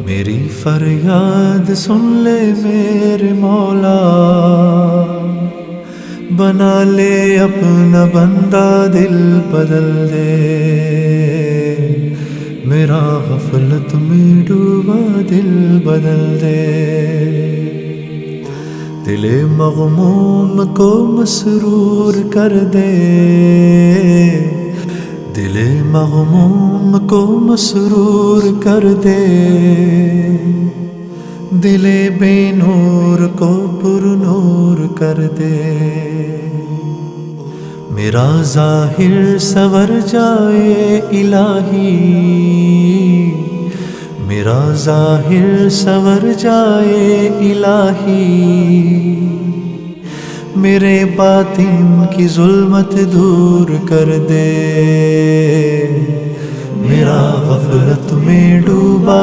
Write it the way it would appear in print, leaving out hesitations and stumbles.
میری فریاد سن لے میرے مولا، بنا لے اپنا بندہ، دل بدل دے میرا، غفلت میں ڈوبا دل بدل دے، دل مغموم کو مسرور کر دے، دل مغموم کو مسرور کر دے، دل بے نور کو پر نور کر دے، میرا ظاہر سنور جائے الہی، میرا ظاہر سنور جائے الہی، میرے باطن کی ظلمت دور کر دے، میرا غفلت میں ڈوبا